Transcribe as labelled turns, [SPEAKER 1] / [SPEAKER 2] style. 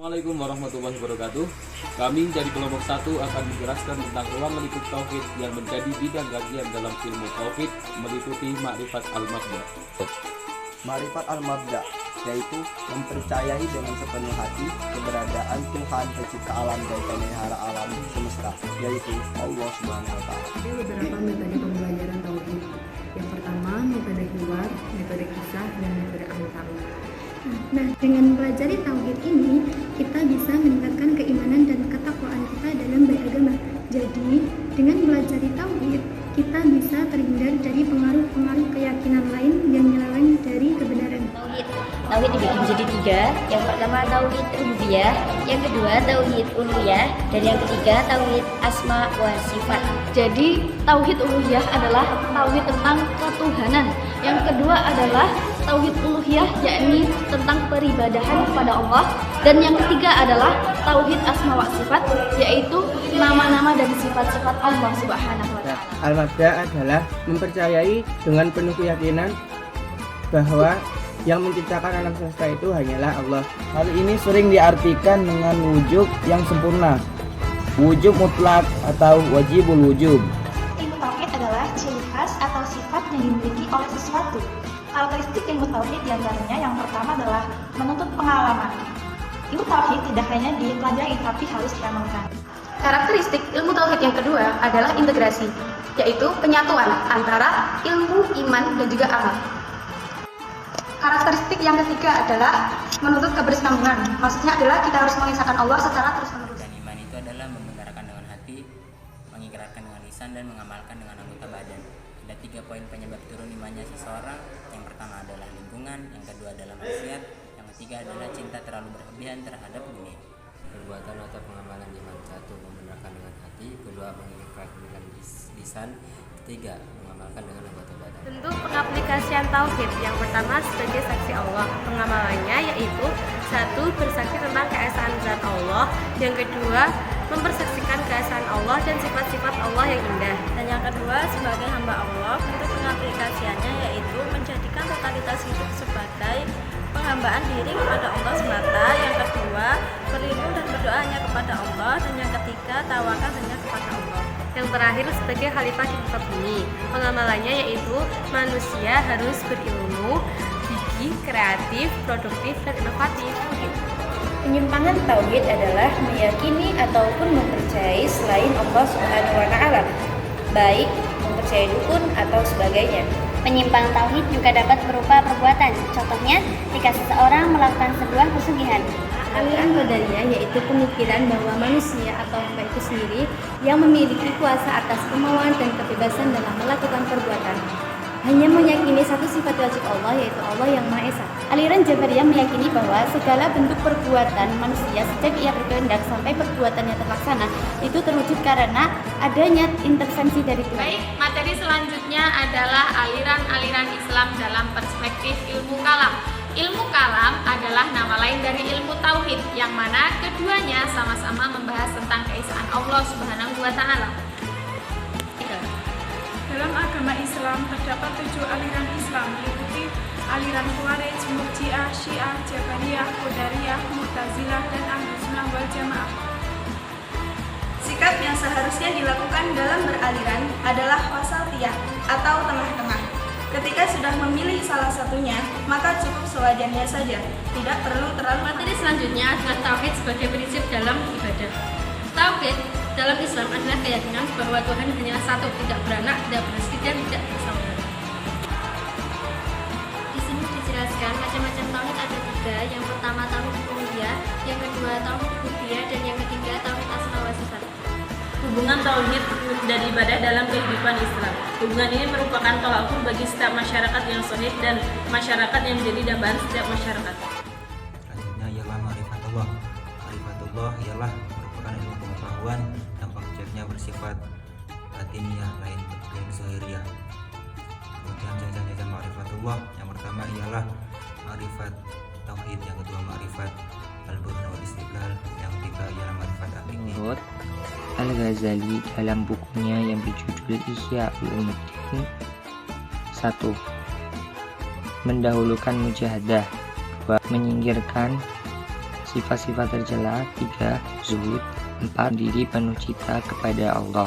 [SPEAKER 1] Assalamualaikum warahmatullahi wabarakatuh. Kami dari kelompok 1 akan menjelaskan tentang ruang lingkup tauhid yang menjadi bidang kajian dalam ilmu tauhid meliputi Ma'rifat al-Mabda.
[SPEAKER 2] Ma'rifat al-Mabda yaitu mempercayai dengan sepenuh hati keberadaan Tuhan pencipta alam dan pemelihara alam semesta, yaitu Allah Subhanahu wa Ta'ala.
[SPEAKER 3] Ada beberapa metode pembelajaran tauhid. Yang pertama, metode hiwar, metode kisah, dan metode antang.
[SPEAKER 4] Nah, dengan mempelajari tauhid ini, kita bisa meningkatkan keimanan dan ketakwaan kita dalam beragama. Jadi, dengan mempelajari tauhid, kita bisa terhindar dari pengaruh-pengaruh keyakinan lain yang menyelawan dari kebenaran.
[SPEAKER 5] Tauhid dibagi menjadi 3. Yang pertama tauhid rububiyah, yang kedua tauhid uluhiyah, dan yang ketiga tauhid asma wa sifat.
[SPEAKER 6] Jadi tauhid uluhiyah adalah tauhid tentang ketuhanan. Yang kedua adalah tauhid uluhiyah, yakni tentang peribadahan kepada Allah. Dan yang ketiga adalah tauhid asma wa sifat, yaitu nama-nama dan sifat-sifat Allah Subhanahu wa Ta'ala.
[SPEAKER 7] Al-Mabda adalah mempercayai dengan penuh keyakinan bahwa yang menciptakan alam semesta itu hanyalah Allah. Hal ini sering diartikan dengan wujud yang sempurna, wujud mutlak atau wajibul wujub.
[SPEAKER 8] Ilmu tauhid adalah ciri khas atau sifat yang dimiliki oleh sesuatu. Karakteristik ilmu tauhid diantaranya yang pertama adalah menuntut pengalaman. Ilmu tauhid tidak hanya dipelajari tapi harus diamalkan.
[SPEAKER 6] Karakteristik ilmu tauhid yang kedua adalah integrasi, yaitu penyatuan antara ilmu, iman, dan juga amal. Karakteristik yang ketiga adalah menuntut kebersamaan. Maksudnya adalah kita harus mengisahkan Allah secara terus-menerus.
[SPEAKER 9] Dan iman itu adalah membenarkan dengan hati, mengikrarkan dengan lisan, dan mengamalkan dengan anggota badan. Ada 3 poin penyebab turun imannya seseorang. Yang pertama adalah lingkungan, yang kedua adalah maksiat, yang ketiga adalah cinta terlalu berlebihan terhadap dunia.
[SPEAKER 10] Perbuatan atau pengamalan iman: 1. Membenarkan dengan hati, kedua mengikrarkan dengan lisan, ketiga mengamalkan dengan anggota badan.
[SPEAKER 11] Bentuk pengaplikasian tauhid yang pertama sebagai saksi Allah. Pengamalannya yaitu 1. Bersaksi tentang keesaan zat Allah, yang kedua mempersaksikan keesaan Allah dan sifat-sifat Allah yang indah, dan yang kedua sebagai hamba Allah. Bentuk pengaplikasiannya yaitu menjadikan totalitas hidup sebagai penghambaan diri kepada Allah semata, yang kedua berlindung dan berdoa hanya kepada Allah, dan yang ketiga tawakal hanya kepada Allah. Yang terakhir sebagai khalifah di muka bumi. Pengamalannya yaitu manusia harus berilmu, gigih, kreatif, produktif, dan inovatif.
[SPEAKER 5] Penyimpangan tauhid adalah meyakini ataupun mempercayai selain Allah Subhanahu wa Ta'ala, baik mempercayai dukun atau sebagainya.
[SPEAKER 4] Penyimpangan tauhid juga dapat berupa perbuatan. Contohnya, jika seseorang melakukan sebuah pesugihan.
[SPEAKER 11] Aliran qadariyah yaitu pemikiran bahwa manusia atau hamba itu sendiri yang memiliki kuasa atas kemauan dan kebebasan dalam melakukan perbuatan. Hanya meyakini satu sifat wajib Allah, yaitu Allah yang Maha Esa.
[SPEAKER 4] Aliran Jabariyah meyakini bahwa segala bentuk perbuatan manusia sejak ia berkehendak sampai perbuatannya terlaksana itu terwujud karena adanya intervensi dari Tuhan.
[SPEAKER 6] Baik, materi selanjutnya adalah aliran-aliran Islam dalam perspektif ilmu kalam. Ilmu kalam adalah nama lain dari ilmu tauhid, yang mana keduanya sama-sama membahas tentang keesaan Allah Subhanahu wa Ta'ala.
[SPEAKER 12] Dalam agama Islam terdapat 7 aliran Islam, meliputi aliran Khawarij, Murji'ah, Syiah, Jabariyah, Qadariyah, Mu'tazilah, dan Ahlus Sunnah wal Jamaah. Sikap yang seharusnya dilakukan dalam beraliran adalah wasatiyah atau tengah-tengah. Ketika sudah memilih salah satunya, maka cukup sewajarnya saja, tidak perlu terlalu.
[SPEAKER 6] Materi selanjutnya adalah tauhid sebagai prinsip dalam ibadah. Tauhid dalam Islam adalah keyakinan bahwa Tuhan hanyalah satu, tidak beranak, tidak beristri, dan tidak bersaudara. Di sini dijelaskan macam-macam tauhid ada 3. Yang pertama tauhid uluhiyah, yang kedua tauhid rububiyah, dan yang ketiga tauhid asma wa sifat.
[SPEAKER 12] Hubungan tauhid dan ibadah dalam kehidupan Islam. Hubungan ini merupakan tolak ukur bagi setiap masyarakat yang sahih dan masyarakat yang menjadi dambaan setiap masyarakat.
[SPEAKER 10] Selanjutnya ialah ma'rifatullah. Ma'rifatullah ialah merupakan ilmu pengetahuan yang konsepnya bersifat batiniyah lain zahiriyah. Kemudian jenis-jenis ma'rifatullah, yang pertama ialah ma'rifat tauhid, yang kedua ma'rifat al-burhan wal istidlal, yang ketiga ialah ma'rifat hakiki.
[SPEAKER 13] Menurut Al-Ghazali dalam bukunya yang berjudul Ihya Ulumuddin, 1. Mendahulukan mujahadah, 2. Menyingkirkan Sifat-sifat tercela: 3. Zuhud. 4. Diri penuh cinta kepada Allah.